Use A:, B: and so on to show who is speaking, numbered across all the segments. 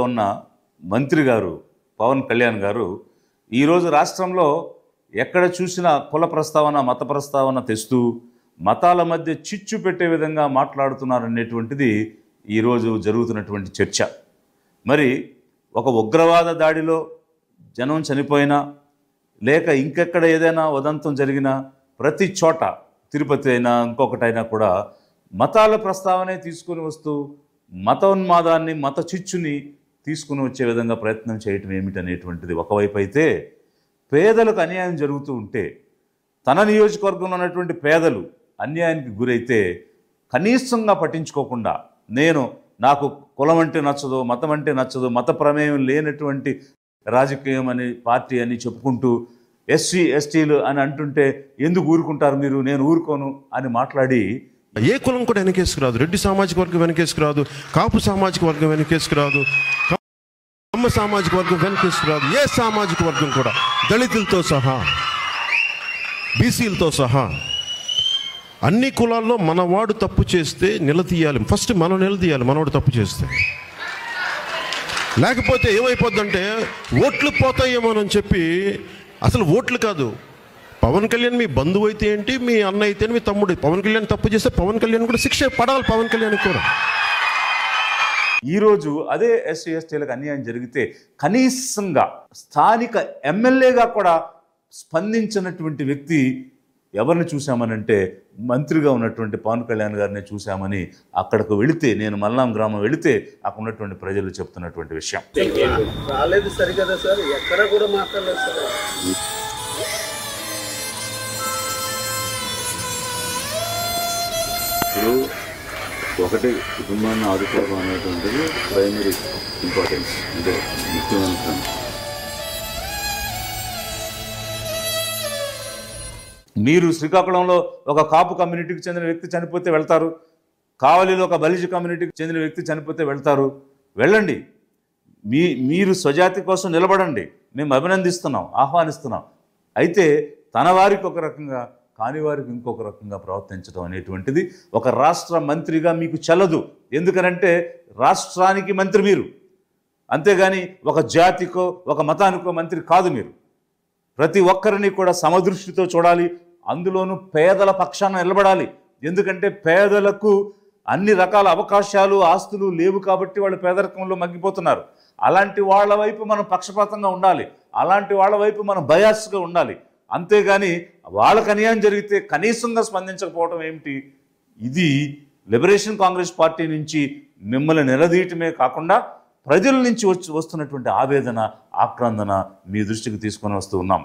A: ఉన్న మంత్రి గారు పవన్ కళ్యాణ్ గారు ఈరోజు రాష్ట్రంలో ఎక్కడ చూసినా కుల ప్రస్తావన మత ప్రస్తావన తెస్తూ మతాల మధ్య చిచ్చు పెట్టే విధంగా మాట్లాడుతున్నారనేటువంటిది ఈరోజు జరుగుతున్నటువంటి చర్చ. మరి ఒక ఉగ్రవాద దాడిలో జనం చనిపోయినా లేక ఇంకెక్కడ ఏదైనా ఉదంతం జరిగినా ప్రతి చోట తిరుపతి అయినా ఇంకొకటైనా కూడా మతాల ప్రస్తావనే తీసుకుని వస్తూ మతోన్మాదాన్ని మత చిచ్చుని తీసుకుని వచ్చే విధంగా ప్రయత్నం చేయటం ఏమిటనేటువంటిది ఒకవైపు అయితే, పేదలకు అన్యాయం జరుగుతూ ఉంటే తన నియోజకవర్గంలో ఉన్నటువంటి పేదలు అన్యాయానికి గురైతే కనీసంగా పట్టించుకోకుండా నాకు కులం అంటే నచ్చదు, మతం అంటే నచ్చదు, మత ప్రమేయం లేనటువంటి రాజకీయం అని పార్టీ అని చెప్పుకుంటూ ఎస్సీ ఎస్టీలు అని అంటుంటే ఎందుకు ఊరుకుంటారు మీరు, నేను ఊరుకోను అని మాట్లాడి
B: ఏ కులం కూడా వెనకేసుకురాదు. రెడ్డి సామాజిక వర్గం వెనకేసుకురాదు, కాపు సామాజిక వర్గం వెనకేసుకురాదు, కమ్మ సామాజిక వర్గం వెనకేసుకురాదు. ఏ సామాజిక వర్గం కూడా దళితులతో సహా బీసీలతో సహా అన్ని కులాల్లో మనవాడు తప్పు చేస్తే నిలదీయాలి. ఫస్ట్ మనం నిలదీయాలి మనవాడు తప్పు చేస్తే. లేకపోతే ఏమైపోద్దంటే ఓట్లు పోతాయేమోనని చెప్పి, అసలు ఓట్లు కాదు, పవన్ కళ్యాణ్ మీ బంధువు అయితే ఏంటి, మీ అన్న అయితే మీ తమ్ముడు, పవన్ కళ్యాణ్ తప్పు చేస్తే పవన్ కళ్యాణ్ కూడా శిక్ష పడాలి. పవన్ కళ్యాణ్ కూడా
A: ఈరోజు అదే ఎస్సీ ఎస్టీలకు అన్యాయం జరిగితే కనీసంగా స్థానిక ఎమ్మెల్యేగా కూడా స్పందించినటువంటి వ్యక్తి ఎవరిని చూశామనంటే మంత్రిగా ఉన్నటువంటి పవన్ కళ్యాణ్ గారిని చూశామని అక్కడికి వెళితే, నేను మల్లాం గ్రామం వెళితే అక్కడ ఉన్నటువంటి ప్రజలు చెప్తున్నటువంటి విషయం.
C: రాలేదు సరికదా సార్, ఎక్కడ కూడా మాట్లాడలేదు సార్.
A: ఇప్పుడు ఒకటి కుటుంబాన్ని ఆదుకోవడం అనేటువంటిది ప్రైమరీ ఇంపార్టెన్స్, అంటే ముఖ్యమైన. మీరు శ్రీకాకుళంలో ఒక కాపు కమ్యూనిటీకి చెందిన వ్యక్తి చనిపోతే వెళ్తారు, కావలిలో ఒక బలిజ కమ్యూనిటీకి చెందిన వ్యక్తి చనిపోతే వెళ్తారు. వెళ్ళండి, మీరు స్వజాతి కోసం నిలబడండి, మేము అభినందిస్తున్నాం, ఆహ్వానిస్తున్నాం. అయితే తన వారికి ఒక రకంగా కాని వారికి ఇంకొక రకంగా ప్రవర్తించడం అనేటువంటిది ఒక రాష్ట్ర మంత్రిగా మీకు చెల్లదు. ఎందుకనంటే రాష్ట్రానికి మంత్రి మీరు, అంతేగాని ఒక జాతికో ఒక మతానికో మంత్రి కాదు మీరు. ప్రతి ఒక్కరిని కూడా సమదృష్టితో చూడాలి, అందులోనూ పేదల పక్షాన నిలబడాలి. ఎందుకంటే పేదలకు అన్ని రకాల అవకాశాలు ఆస్తులు లేవు కాబట్టి వాళ్ళు పేదరికంలో మగ్గిపోతున్నారు. అలాంటి వాళ్ళ వైపు మనం పక్షపాతంగా ఉండాలి, అలాంటి వాళ్ళ వైపు మనం బయాస్గా ఉండాలి. అంతేగాని వాళ్ళకు అన్యాయం జరిగితే కనీసంగా స్పందించకపోవడం ఏమిటి? ఇది లిబరేషన్ కాంగ్రెస్ పార్టీ నుంచి మిమ్మల్ని నిలదీయటమే కాకుండా ప్రజల నుంచి వస్తున్నటువంటి ఆవేదన, ఆక్రందన మీ దృష్టికి తీసుకొని వస్తూ ఉన్నాం.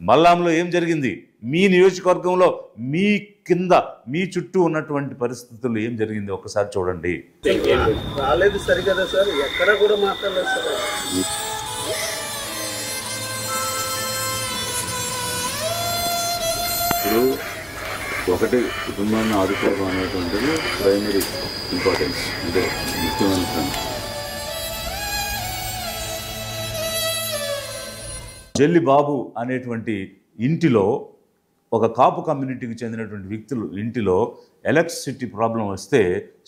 A: మల్లాంలో ఏం జరిగింది, మీ నియోజకవర్గంలో మీ కింద మీ చుట్టూ ఉన్నటువంటి పరిస్థితులు ఏం జరిగింది ఒక్కసారి చూడండి.
C: రాలేదు సరికదా సార్, ఎక్కడ కూడా మాట్లాడలేదు సార్.
A: ఇప్పుడు ఒకటి కుటుంబాన్ని ఆదుకోవడం అనేటువంటిది ప్రైమరీ ఇంపార్టెన్స్, అంటే ముఖ్యమైన. జల్లి బాబు అనేటువంటి ఇంటిలో, ఒక కాపు కమ్యూనిటీకి చెందినటువంటి వ్యక్తులు ఇంటిలో ఎలక్ట్రిసిటీ ప్రాబ్లం వస్తే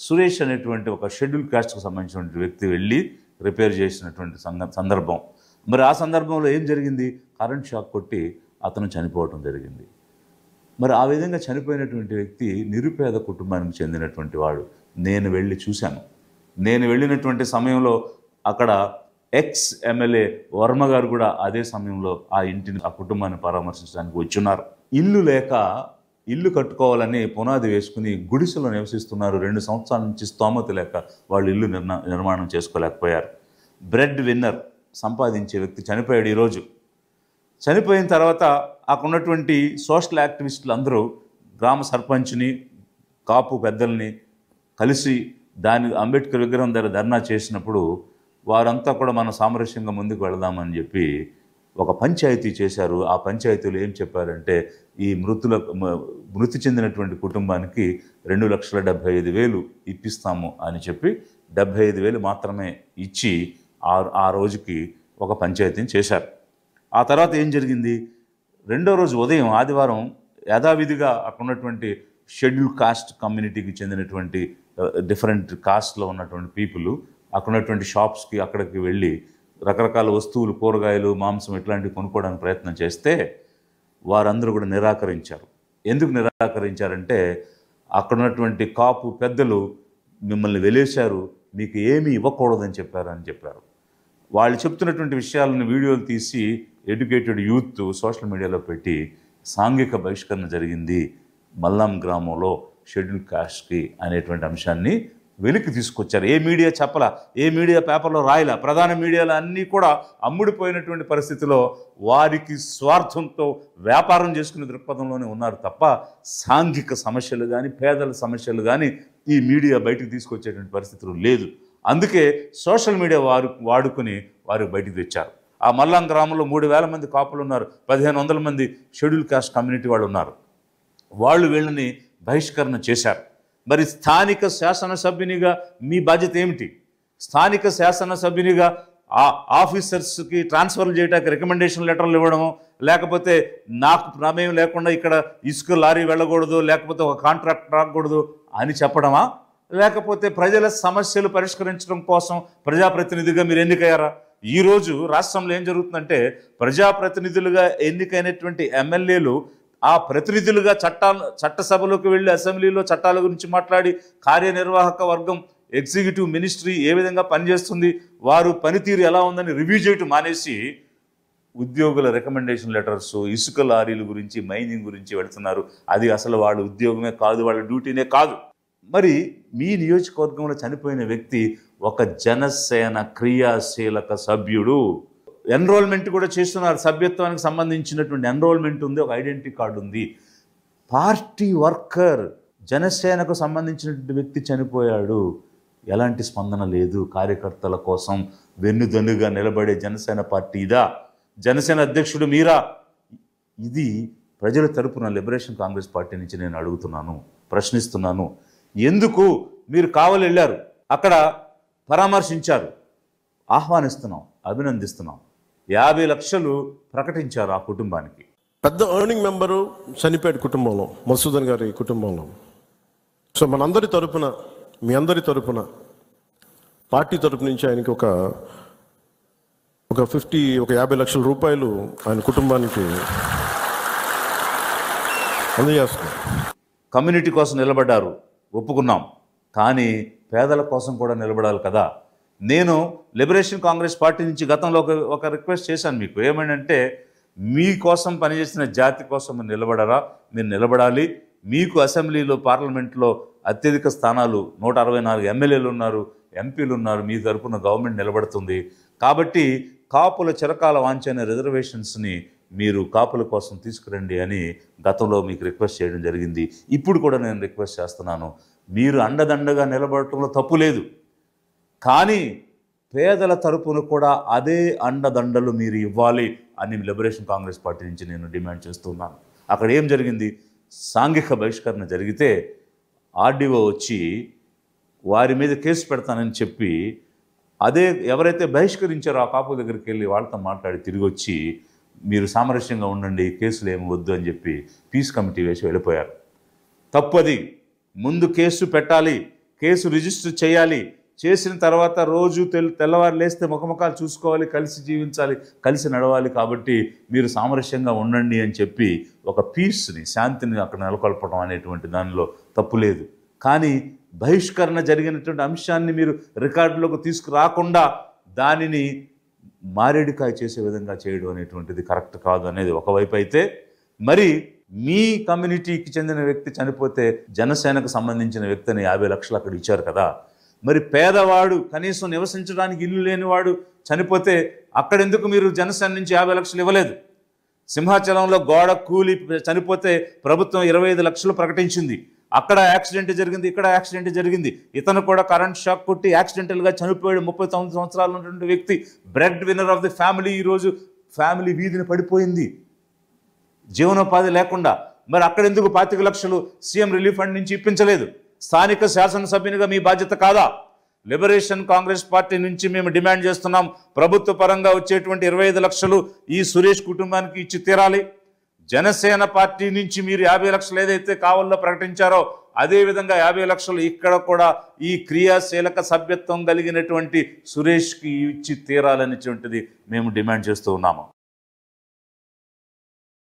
A: సురేష్ అనేటువంటి ఒక షెడ్యూల్ కాస్ట్కి సంబంధించినటువంటి వ్యక్తి వెళ్ళి రిపేర్ చేసినటువంటి సందర్భం. మరి ఆ సందర్భంలో ఏం జరిగింది, కరెంట్ షాక్ కొట్టి అతను చనిపోవటం జరిగింది. మరి ఆ విధంగా చనిపోయినటువంటి వ్యక్తి నిరుపేద కుటుంబానికి చెందినటువంటి వాడు. నేను వెళ్ళి చూశాను. నేను వెళ్ళినటువంటి సమయంలో అక్కడ ఎక్స్ ఎమ్మెల్యే వర్మ గారు కూడా అదే సమయంలో ఆ ఇంటిని, ఆ కుటుంబాన్ని పరామర్శించడానికి వచ్చున్నారు. ఇల్లు లేక ఇల్లు కట్టుకోవాలని పునాది వేసుకుని గుడిసెలో నివసిస్తున్నారు. 2 సంవత్సరాల నుంచి స్తోమత లేక వాళ్ళు ఇల్లు నిర్మాణం చేసుకోలేకపోయారు. బ్రెడ్ విన్నర్ సంపాదించే వ్యక్తి చనిపోయాడు. ఈరోజు చనిపోయిన తర్వాత అక్కడ ఉన్నటువంటి సోషల్ యాక్టివిస్టులు అందరూ గ్రామ సర్పంచ్ని, కాపు పెద్దల్ని కలిసి అంబేద్కర్ విగ్రహం దగ్గర ధర్నా చేసినప్పుడు వారంతా కూడా మనం సామరస్యంగా ముందుకు వెళదామని చెప్పి ఒక పంచాయతీ చేశారు. ఆ పంచాయతీలో ఏం చెప్పారంటే, ఈ మృతి చెందినటువంటి కుటుంబానికి 2,75,000 ఇప్పిస్తాము అని చెప్పి 75,000 మాత్రమే ఇచ్చి ఆ రోజుకి ఒక పంచాయతీని చేశారు. ఆ తర్వాత ఏం జరిగింది, రెండో రోజు ఉదయం ఆదివారం యథావిధిగా అక్కడ ఉన్నటువంటి షెడ్యూల్ కాస్ట్ కమ్యూనిటీకి చెందినటువంటి డిఫరెంట్ కాస్ట్లో ఉన్నటువంటి పీపుల్ అక్కడ ఉన్నటువంటి షాప్స్కి అక్కడికి వెళ్ళి రకరకాల వస్తువులు, కూరగాయలు, మాంసం ఇట్లాంటివి కొనుక్కోవడానికి ప్రయత్నం చేస్తే వారందరూ కూడా నిరాకరించారు. ఎందుకు నిరాకరించారంటే అక్కడ ఉన్నటువంటి కాపు పెద్దలు మిమ్మల్ని వెలేశారు, మీకు ఏమీ ఇవ్వకూడదని చెప్పారు. వాళ్ళు చెప్తున్నటువంటి విషయాలను వీడియోలు తీసి ఎడ్యుకేటెడ్ యూత్ సోషల్ మీడియాలో పెట్టి సాంఘిక బహిష్కరణ జరిగింది మల్లాం గ్రామంలో షెడ్యూల్ కాస్ట్కి అనేటువంటి అంశాన్ని వెలికి తీసుకొచ్చారు. ఏ మీడియా చెప్పలా, ఏ మీడియా పేపర్లో రాయలా. ప్రధాన మీడియాలు అన్నీ కూడా అమ్ముడిపోయినటువంటి పరిస్థితిలో వారికి స్వార్థంతో వ్యాపారం చేసుకునే దృక్పథంలోనే ఉన్నారు తప్ప సాంఘిక సమస్యలు కానీ, పేదల సమస్యలు కానీ ఈ మీడియా బయటకు తీసుకొచ్చేటువంటి పరిస్థితులు లేదు. అందుకే సోషల్ మీడియా వాడుకుని వారు బయటకు తెచ్చారు. ఆ మల్లాం గ్రామంలో 3,000 మంది కాపులు ఉన్నారు, 1,500 మంది షెడ్యూల్ కాస్ట్ కమ్యూనిటీ వాళ్ళు ఉన్నారు. వాళ్ళు వీళ్ళని బహిష్కరణ చేశారు. మరి స్థానిక శాసనసభ్యునిగా మీ బాధ్యత ఏమిటి? స్థానిక శాసనసభ్యునిగా ఆ ఆఫీసర్స్కి ట్రాన్స్ఫర్లు చేయడానికి రికమెండేషన్ లెటర్లు ఇవ్వడము, లేకపోతే నాకు ప్రమేయం లేకుండా ఇక్కడ ఇసుక లారీ వెళ్ళకూడదు, లేకపోతే ఒక కాంట్రాక్ట్ రాకూడదు అని చెప్పడమా? లేకపోతే ప్రజల సమస్యలు పరిష్కరించడం కోసం ప్రజాప్రతినిధిగా మీరు ఎన్నికయ్యారా? ఈరోజు రాష్ట్రంలో ఏం జరుగుతుందంటే ప్రజాప్రతినిధులుగా ఎన్నికైనటువంటి ఎమ్మెల్యేలు ఆ ప్రతినిధులుగా చట్టసభలోకి వెళ్ళి అసెంబ్లీలో చట్టాల గురించి మాట్లాడి కార్యనిర్వాహక వర్గం ఎగ్జిక్యూటివ్ మినిస్ట్రీ ఏ విధంగా పనిచేస్తుంది, వారు పనితీరు ఎలా ఉందని రివ్యూ చేయటం మానేసి ఉద్యోగుల రికమెండేషన్ లెటర్స్, ఇసుక లారీల గురించి, మైనింగ్ గురించి వెళుతున్నారు. అది అసలు వాళ్ళ ఉద్యోగమే కాదు, వాళ్ళ డ్యూటీనే కాదు. మరి మీ నియోజకవర్గంలో చనిపోయిన వ్యక్తి ఒక జనసేన క్రియాశీలక సభ్యుడు. ఎన్రోల్మెంట్ కూడా చేస్తున్నారు, సభ్యత్వానికి సంబంధించినటువంటి ఎన్రోల్మెంట్ ఉంది, ఒక ఐడెంటిటీ కార్డు ఉంది. పార్టీ వర్కర్, జనసేనకు సంబంధించినటువంటి వ్యక్తి చనిపోయాడు, ఎలాంటి స్పందన లేదు. కార్యకర్తల కోసం వెన్నుదన్నుగా నిలబడే జనసేన పార్టీ ఇదా? జనసేన అధ్యక్షుడు మీరా? ఇది ప్రజల తరపున లిబరేషన్ కాంగ్రెస్ పార్టీ నుంచి నేను అడుగుతున్నాను, ప్రశ్నిస్తున్నాను. ఎందుకు మీరు కావలి వెళ్ళారు, అక్కడ పరామర్శించారు, ఆహ్వానిస్తున్నాం, అభినందిస్తున్నాం. 50 లక్షలు ప్రకటించారు ఆ కుటుంబానికి.
B: పెద్ద ఎర్నింగ్ మెంబరు చనిపోయాడు కుటుంబంలో, మసూదన్ గారి కుటుంబంలో. సో మనందరి తరపున, మీ అందరి తరపున, పార్టీ తరపు నుంచి ఆయనకి ఒక 50 లక్షల రూపాయలు ఆయన కుటుంబానికి అందజేస్తున్నాం.
A: కమ్యూనిటీ కోసం నిలబడ్డారు, ఒప్పుకున్నాం. కానీ పేదల కోసం కూడా నిలబడాలి కదా. నేను లిబరేషన్ కాంగ్రెస్ పార్టీ నుంచి గతంలో ఒక రిక్వెస్ట్ చేశాను మీకు. ఏమంటే మీకోసం పనిచేసిన జాతి కోసం నిలబడరా? మీరు నిలబడాలి. మీకు అసెంబ్లీలో, పార్లమెంట్లో అత్యధిక స్థానాలు 164 ఎమ్మెల్యేలు ఉన్నారు, ఎంపీలు ఉన్నారు, మీ తరపున గవర్నమెంట్ నిలబడుతుంది. కాబట్టి కాపుల చిరకాల వాంఛైన రిజర్వేషన్స్ని మీరు కాపుల కోసం తీసుకురండి అని గతంలో మీకు రిక్వెస్ట్ చేయడం జరిగింది. ఇప్పుడు కూడా నేను రిక్వెస్ట్ చేస్తున్నాను, మీరు అండదండగా నిలబడటంలో తప్పు లేదు. కానీ పేదల తరపున కూడా అదే అండదండలు మీరు ఇవ్వాలి అని లిబరేషన్ కాంగ్రెస్ పార్టీ నుంచి నేను డిమాండ్ చేస్తున్నాను. అక్కడ ఏం జరిగింది? సాంఘిక బహిష్కరణ జరిగితే ఆర్డీఓ వచ్చి వారి మీద కేసు పెడతానని చెప్పి, అదే ఎవరైతే బహిష్కరించారో ఆ కాపుల దగ్గరికి వెళ్ళి వాళ్ళతో మాట్లాడి తిరిగి వచ్చి మీరు సామరస్యంగా ఉండండి, కేసులు ఏమి వద్దు అని చెప్పి పీస్ కమిటీ వేసి వెళ్ళిపోయారు. తప్పది. ముందు కేసు పెట్టాలి, కేసు రిజిస్టర్ చేయాలి. చేసిన తర్వాత రోజు తెల్లవారు లేస్తే ముఖముఖాలు చూసుకోవాలి, కలిసి జీవించాలి, కలిసి నడవాలి. కాబట్టి మీరు సామరస్యంగా ఉండండి అని చెప్పి ఒక పీస్ని, శాంతిని అక్కడ నెలకొల్పడం అనేటువంటి దానిలో తప్పు లేదు. కానీ బహిష్కరణ జరిగినటువంటి అంశాన్ని మీరు రికార్డులోకి తీసుకురాకుండా దానిని మారేడుకాయ చేసే విధంగా చేయడం అనేటువంటిది కరెక్ట్ కాదు అనేది ఒకవైపు అయితే, మరి మీ కమ్యూనిటీకి చెందిన వ్యక్తి చనిపోతే జనసేనకు సంబంధించిన వ్యక్తిని 50 లక్షలు అక్కడ ఇచ్చారు కదా. మరి పేదవాడు, కనీసం నివసించడానికి ఇల్లు లేనివాడు చనిపోతే అక్కడెందుకు మీరు జనసేన నుంచి 50 లక్షలు ఇవ్వలేదు? సింహాచలంలో గోడ కూలి చనిపోతే ప్రభుత్వం 25 లక్షలు ప్రకటించింది. అక్కడ యాక్సిడెంట్ జరిగింది, ఇక్కడ యాక్సిడెంట్ జరిగింది. ఇతను కూడా కరెంట్ షాక్ కొట్టి యాక్సిడెంటల్గా చనిపోయాడు. 39 సంవత్సరాలు ఉన్నటువంటి వ్యక్తి, bread winner of the family. ఈరోజు ఫ్యామిలీ వీధిని పడిపోయింది, జీవనోపాధి లేకుండా. మరి అక్కడెందుకు 25 లక్షలు సీఎం రిలీఫ్ ఫండ్ నుంచి ఇప్పించలేదు? స్థానిక శాసనసభ్యునిగా మీ బాధ్యత కాదా? లిబరేషన్ కాంగ్రెస్ పార్టీ నుంచి మేము డిమాండ్ చేస్తున్నాం, ప్రభుత్వ పరంగా వచ్చేటువంటి 25 లక్షలు ఈ సురేష్ కుటుంబానికి ఇచ్చి తీరాలి. జనసేన పార్టీ నుంచి మీరు 50 లక్షలు ఏదైతే కావాలో ప్రకటించారో అదేవిధంగా 50 లక్షలు ఇక్కడ కూడా ఈ క్రియాశీలక సభ్యత్వం కలిగినటువంటి సురేష్కి ఇచ్చి తీరాలనేటువంటిది మేము డిమాండ్ చేస్తూ ఉన్నాము.